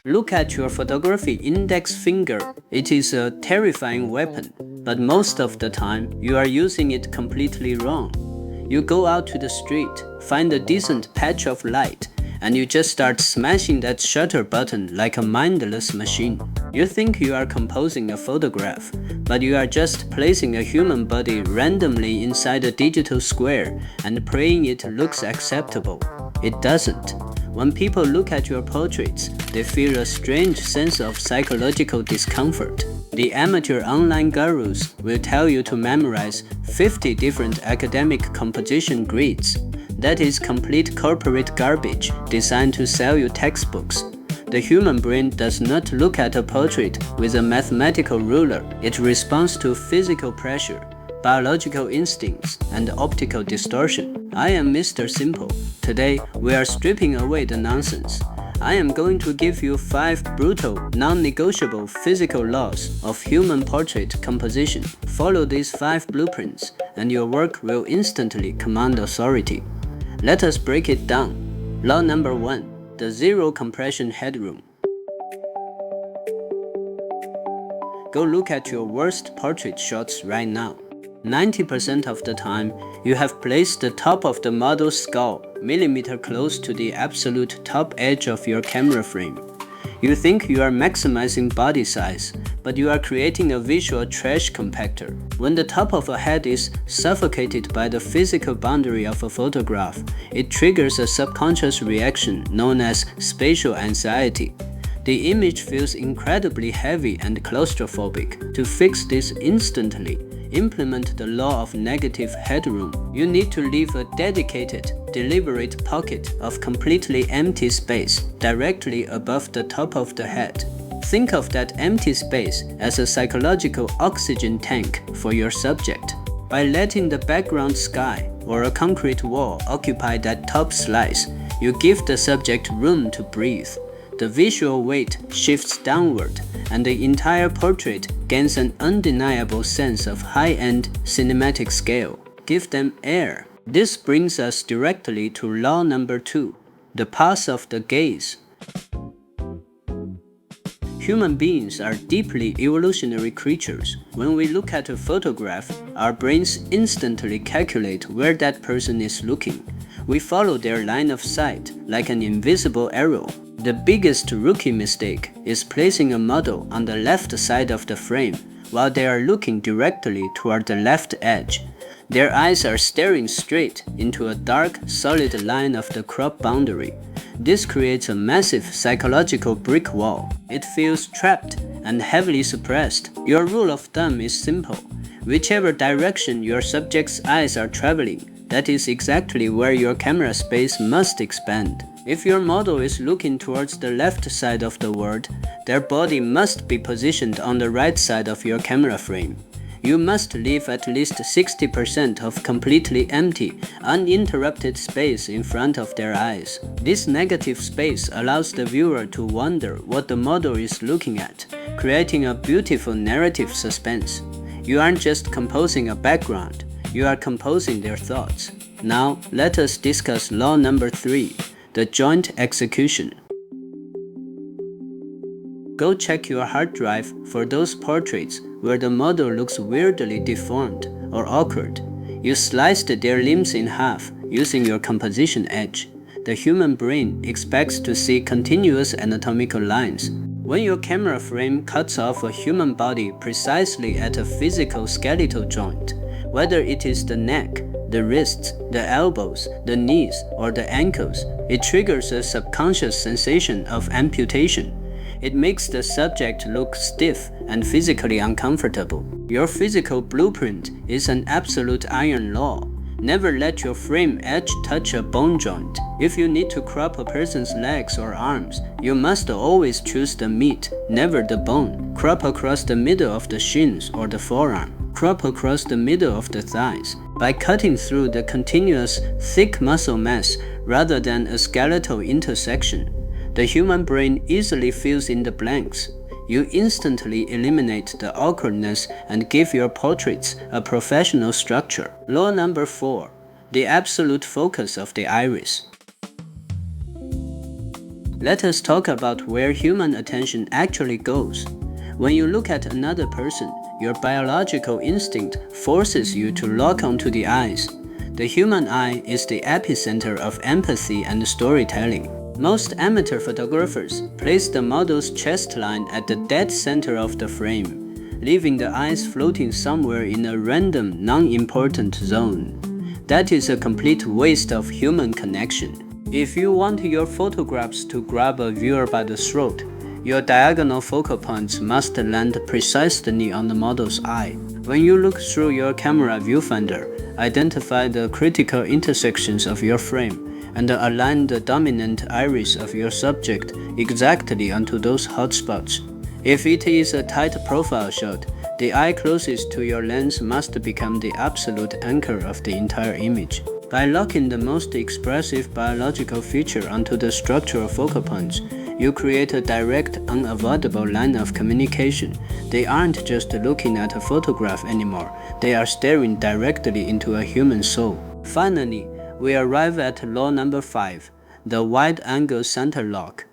Look at your photography index finger. It is a terrifying weapon, but most of the time you are using it completely wrong. You go out to the street, find a decent patch of light, and you just start smashing that shutter button like a mindless machine. You think you are composing a photograph, but you are just placing a human body randomly inside a digital square and praying it looks acceptable. It doesn't. When people look at your portraits, they feel a strange sense of psychological discomfort. The amateur online gurus will tell you to memorize 50 different academic composition grids. That is complete corporate garbage designed to sell you textbooks. The human brain does not look at a portrait with a mathematical ruler. It responds to physical pressure, biological instincts, and optical distortion. I am Mr. Simple. Today, we are stripping away the nonsense. I am going to give you 5 brutal, non-negotiable physical laws of human portrait composition. Follow these 5 blueprints, and your work will instantly command authority. Let us break it down. Law number 1. The zero compression headroom. Go look at your worst portrait shots right now. 90% of the time, you have placed the top of the model's skull millimeter close to the absolute top edge of your camera frame. You think you are maximizing body size, but you are creating a visual trash compactor. When the top of a head is suffocated by the physical boundary of a photograph, it triggers a subconscious reaction known as spatial anxiety. The image feels incredibly heavy and claustrophobic. To fix this instantly, implement the law of negative headroom. You need to leave a dedicated, deliberate pocket of completely empty space directly above the top of the head. Think of that empty space as a psychological oxygen tank for your subject. By letting the background sky or a concrete wall occupy that top slice, you give the subject room to breathe. The visual weight shifts downward, and the entire portrait gains an undeniable sense of high-end cinematic scale. Give them air. This brings us directly to law number 2, the path of the gaze. Human beings are deeply evolutionary creatures. When we look at a photograph, our brains instantly calculate where that person is looking. We follow their line of sight like an invisible arrow. The biggest rookie mistake is placing a model on the left side of the frame while they are looking directly toward the left edge. Their eyes are staring straight into a dark, solid line of the crop boundary. This creates a massive psychological brick wall. It feels trapped and heavily suppressed. Your rule of thumb is simple. Whichever direction your subject's eyes are traveling, that is exactly where your camera space must expand. If your model is looking towards the left side of the world, their body must be positioned on the right side of your camera frame. You must leave at least 60% of completely empty, uninterrupted space in front of their eyes. This negative space allows the viewer to wonder what the model is looking at, creating a beautiful narrative suspense. You aren't just composing a background, you are composing their thoughts. Now, let us discuss law number 3. The joint execution. Go check your hard drive for those portraits where the model looks weirdly deformed or awkward. You sliced their limbs in half using your composition edge. The human brain expects to see continuous anatomical lines. When your camera frame cuts off a human body precisely at a physical skeletal joint, whether it is the neck, the wrists, the elbows, the knees, or the ankles, it triggers a subconscious sensation of amputation. It makes the subject look stiff and physically uncomfortable. Your physical blueprint is an absolute iron law. Never let your frame edge touch a bone joint. If you need to crop a person's legs or arms, you must always choose the meat, never the bone. Crop across the middle of the shins or the forearm. Crop across the middle of the thighs. By cutting through the continuous, thick muscle mass rather than a skeletal intersection, the human brain easily fills in the blanks. You instantly eliminate the awkwardness and give your portraits a professional structure. Law number 4. The absolute focus of the iris. Let us talk about where human attention actually goes. When you look at another person, your biological instinct forces you to lock onto the eyes. The human eye is the epicenter of empathy and storytelling. Most amateur photographers place the model's chest line at the dead center of the frame, leaving the eyes floating somewhere in a random, non-important zone. That is a complete waste of human connection. If you want your photographs to grab a viewer by the throat, your diagonal focal points must land precisely on the model's eye. When you look through your camera viewfinder, identify the critical intersections of your frame and align the dominant iris of your subject exactly onto those hotspots. If it is a tight profile shot, the eye closest to your lens must become the absolute anchor of the entire image. By locking the most expressive biological feature onto the structural focal points, you create a direct, unavoidable line of communication. They aren't just looking at a photograph anymore, they are staring directly into a human soul. Finally, we arrive at law number 5, the wide-angle center lock.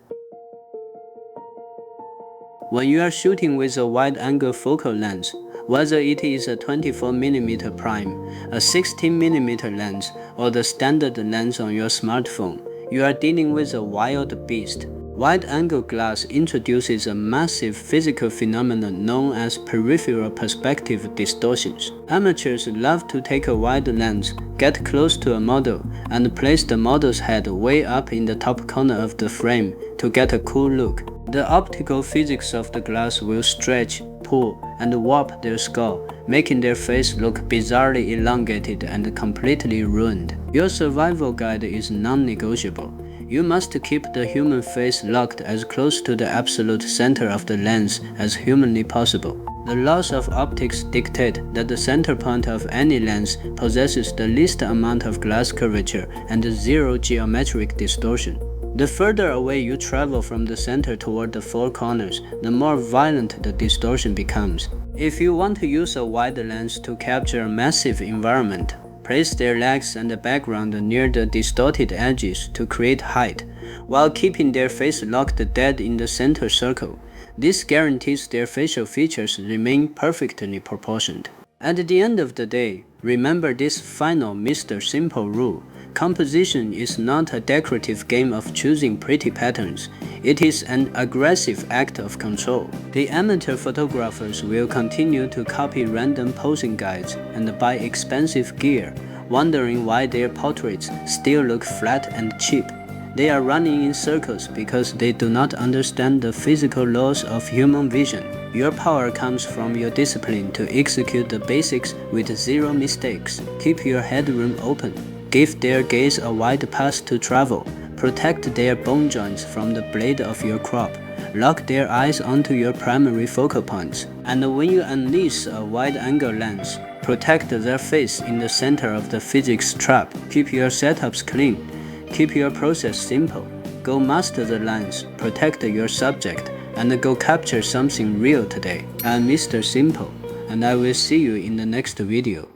When you are shooting with a wide-angle focal lens, whether it is a 24mm prime, a 16mm lens, or the standard lens on your smartphone, you are dealing with a wild beast. Wide-angle glass introduces a massive physical phenomenon known as peripheral perspective distortions. Amateurs love to take a wide lens, get close to a model, and place the model's head way up in the top corner of the frame to get a cool look. The optical physics of the glass will stretch, pull, and warp their skull, making their face look bizarrely elongated and completely ruined. Your survival guide is non-negotiable. You must keep the human face locked as close to the absolute center of the lens as humanly possible. The laws of optics dictate that the center point of any lens possesses the least amount of glass curvature and zero geometric distortion. The further away you travel from the center toward the four corners, the more violent the distortion becomes. If you want to use a wide lens to capture a massive environment, place their legs and the background near the distorted edges to create height, while keeping their face locked dead in the center circle. This guarantees their facial features remain perfectly proportioned. At the end of the day, remember this final Mr. Simple rule. Composition is not a decorative game of choosing pretty patterns. It is an aggressive act of control. The amateur photographers will continue to copy random posing guides and buy expensive gear, wondering why their portraits still look flat and cheap. They are running in circles because they do not understand the physical laws of human vision. Your power comes from your discipline to execute the basics with zero mistakes. Keep your headroom open. Give their gaze a wide path to travel. Protect their bone joints from the blade of your crop. Lock their eyes onto your primary focal points. And when you unleash a wide-angle lens, protect their face in the center of the physics trap. Keep your setups clean. Keep your process simple. Go master the lens, protect your subject, and go capture something real today. I'm Mr. Simple, and I will see you in the next video.